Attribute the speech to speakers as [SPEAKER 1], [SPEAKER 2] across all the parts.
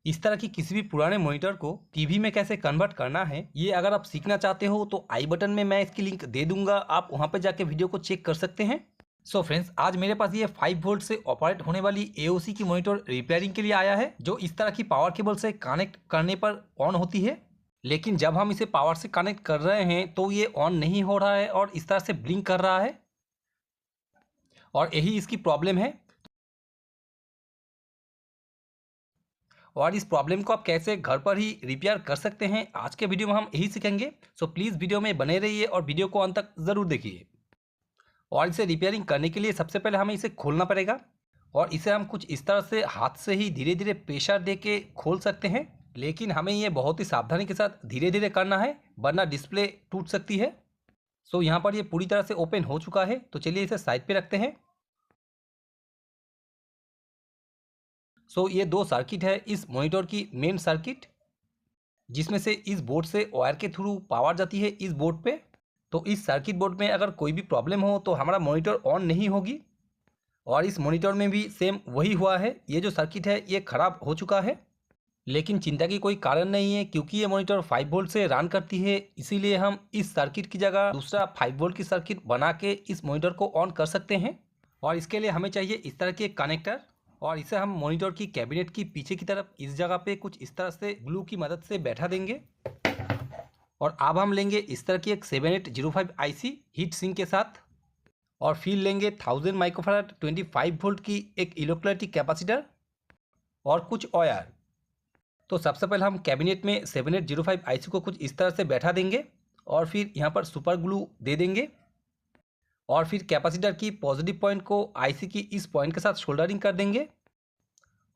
[SPEAKER 1] इस तरह की किसी भी पुराने मॉनिटर को टीवी में कैसे कन्वर्ट करना है, ये अगर आप सीखना चाहते हो तो आई बटन में मैं इसकी लिंक दे दूंगा, आप वहां पर जाके वीडियो को चेक कर सकते हैं। सो फ्रेंड्स, आज मेरे पास ये 5 वोल्ट से ऑपरेट होने वाली एओसी की मॉनिटर रिपेयरिंग के लिए आया है, जो इस तरह की पावर केबल से कनेक्ट करने पर ऑन होती है। लेकिन जब हम इसे पावर से कनेक्ट कर रहे हैं तो ये ऑन नहीं हो रहा है और इस तरह से ब्लिंक कर रहा है, और यही इसकी प्रॉब्लम है। और इस प्रॉब्लम को आप कैसे घर पर ही रिपेयर कर सकते हैं, आज के वीडियो में हम यही सीखेंगे। सो प्लीज़ वीडियो में बने रहिए और वीडियो को अंत तक ज़रूर देखिए। और इसे रिपेयरिंग करने के लिए सबसे पहले हमें इसे खोलना पड़ेगा, और इसे हम कुछ इस तरह से हाथ से ही धीरे धीरे प्रेशर दे के खोल सकते हैं। लेकिन हमें ये बहुत ही सावधानी के साथ धीरे धीरे करना है, वरना डिस्प्ले टूट सकती है। सो यहाँ पर ये पूरी तरह से ओपन हो चुका है, तो चलिए इसे साइड पे रखते हैं। सो ये 2 सर्किट है इस मॉनिटर की मेन सर्किट, जिसमें से इस बोर्ड से वायर के थ्रू पावर जाती है इस बोर्ड पे। तो इस सर्किट बोर्ड में अगर कोई भी प्रॉब्लम हो तो हमारा मॉनिटर ऑन नहीं होगी। और इस मॉनिटर में भी सेम वही हुआ है, ये जो सर्किट है ये ख़राब हो चुका है। लेकिन चिंता की कोई कारण नहीं है, क्योंकि ये मॉनिटर 5 वोल्ट से रन करती है, इसीलिए हम इस सर्किट की जगह दूसरा 5 वोल्ट की सर्किट बना के इस मॉनिटर को ऑन कर सकते हैं। और इसके लिए हमें चाहिए इस तरह के कनेक्टर, और इसे हम मॉनिटर की कैबिनेट की पीछे की तरफ इस जगह पे कुछ इस तरह से ग्लू की मदद से बैठा देंगे। और अब हम लेंगे इस तरह की एक 7805 आईसी हीट सिंक के साथ, और फिर लेंगे 1000 माइक्रोफैराड 25 वोल्ट की एक इलेक्ट्रोलाइटिक कैपेसिटर और कुछ वायर। तो सबसे पहले हम कैबिनेट में 7805 आईसी को कुछ इस तरह से बैठा देंगे, और फिर यहाँ पर सुपर ग्लू दे देंगे, और फिर कैपेसिटर की पॉजिटिव पॉइंट को आईसी की इस पॉइंट के साथ शोल्डरिंग कर देंगे,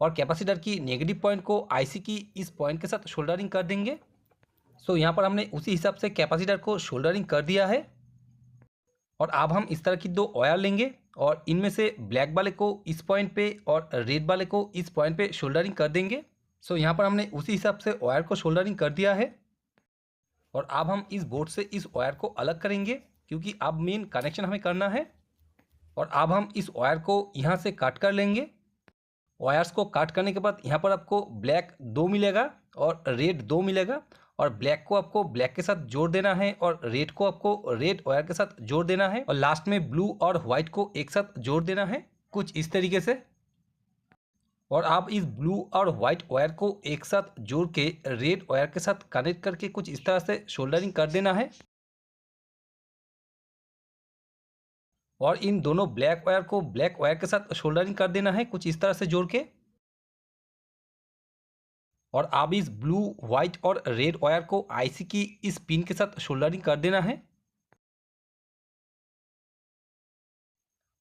[SPEAKER 1] और कैपेसिटर की नेगेटिव पॉइंट को आईसी की इस पॉइंट के साथ शोल्डरिंग कर देंगे। सो यहाँ पर हमने उसी हिसाब से कैपेसिटर को शोल्डरिंग कर दिया है। और अब हम इस तरह की 2 वायर लेंगे, और इनमें से ब्लैक वाले को इस पॉइंट पे और रेड वाले को इस पॉइंट पे शोल्डरिंग कर देंगे। सो यहाँ पर हमने उसी हिसाब से वायर को शोल्डरिंग कर दिया है। और अब हम इस बोर्ड से इस वायर को अलग करेंगे, क्योंकि अब मेन कनेक्शन हमें करना है। और अब हम इस वायर को यहाँ से काट कर लेंगे। वायर्स को काट करने के बाद यहाँ पर आपको ब्लैक 2 मिलेगा और रेड 2 मिलेगा, और ब्लैक को आपको ब्लैक के साथ जोड़ देना है, और रेड को आपको रेड वायर के साथ जोड़ देना है, और लास्ट में ब्लू और व्हाइट को एक साथ जोड़ देना है, कुछ इस तरीके से। और आप इस ब्लू और व्हाइट वायर को एक साथ जोड़ के रेड वायर के साथ कनेक्ट करके कुछ इस तरह से शोल्डरिंग कर देना है। और इन दोनों ब्लैक वायर को ब्लैक वायर के साथ शोल्डरिंग कर देना है, कुछ इस तरह से जोड़ के। और अब इस ब्लू व्हाइट और रेड वायर को आईसी की इस पिन के साथ शोल्डरिंग कर देना है।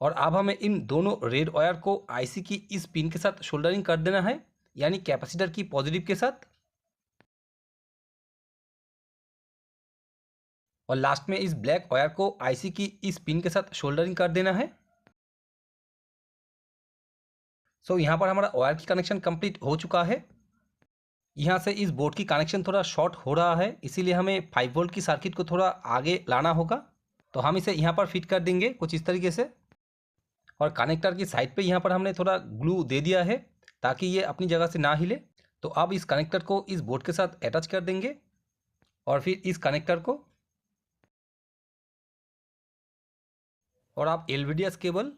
[SPEAKER 1] और अब हमें इन दोनों रेड वायर को आईसी की इस पिन के साथ शोल्डरिंग कर देना है, यानी कैपेसिटर की पॉजिटिव के साथ। और लास्ट में इस ब्लैक वायर को आईसी की इस पिन के साथ शोल्डरिंग कर देना है। सो यहाँ पर हमारा वायर की कनेक्शन कंप्लीट हो चुका है। यहाँ से इस बोर्ड की कनेक्शन थोड़ा शॉर्ट हो रहा है, इसीलिए हमें 5 वोल्ट की सर्किट को थोड़ा आगे लाना होगा। तो हम इसे यहाँ पर फिट कर देंगे कुछ इस तरीके से। और कनेक्टर की साइड पे यहाँ पर हमने थोड़ा ग्लू दे दिया है, ताकि ये अपनी जगह से ना हिले। तो अब इस कनेक्टर को इस बोर्ड के साथ अटैच कर देंगे, और फिर इस कनेक्टर को, और आप एलवीडीएस केबल,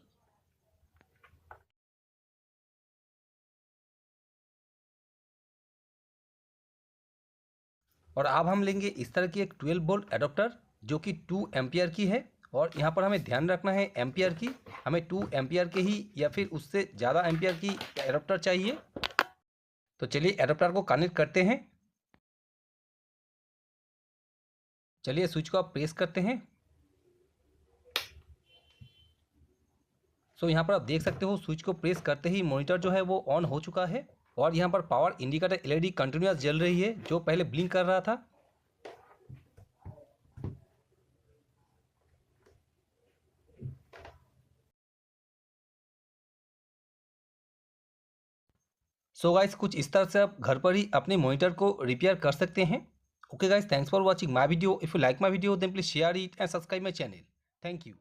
[SPEAKER 1] और अब हम लेंगे इस तरह की एक 12 वोल्ट एडाप्टर, जो कि 2 एम्पियर की है। और यहाँ पर हमें ध्यान रखना है एम्पियर की, हमें 2 एम्पियर के ही या फिर उससे ज़्यादा एम्पियर की एडाप्टर चाहिए। तो चलिए एडाप्टर को कनेक्ट करते हैं। चलिए स्विच को आप प्रेस करते हैं। सो यहाँ पर आप देख सकते हो स्विच को प्रेस करते ही मॉनिटर जो है वो ऑन हो चुका है, और यहाँ पर पावर इंडिकेटर एलईडी कंटिन्यूअस जल रही है, जो पहले ब्लिंक कर रहा था। सो गाइस, कुछ इस तरह से आप घर पर ही अपने मॉनिटर को रिपेयर कर सकते हैं। Okay guys, thanks for watching my video. If you like my video then please share it and subscribe my channel. Thank you.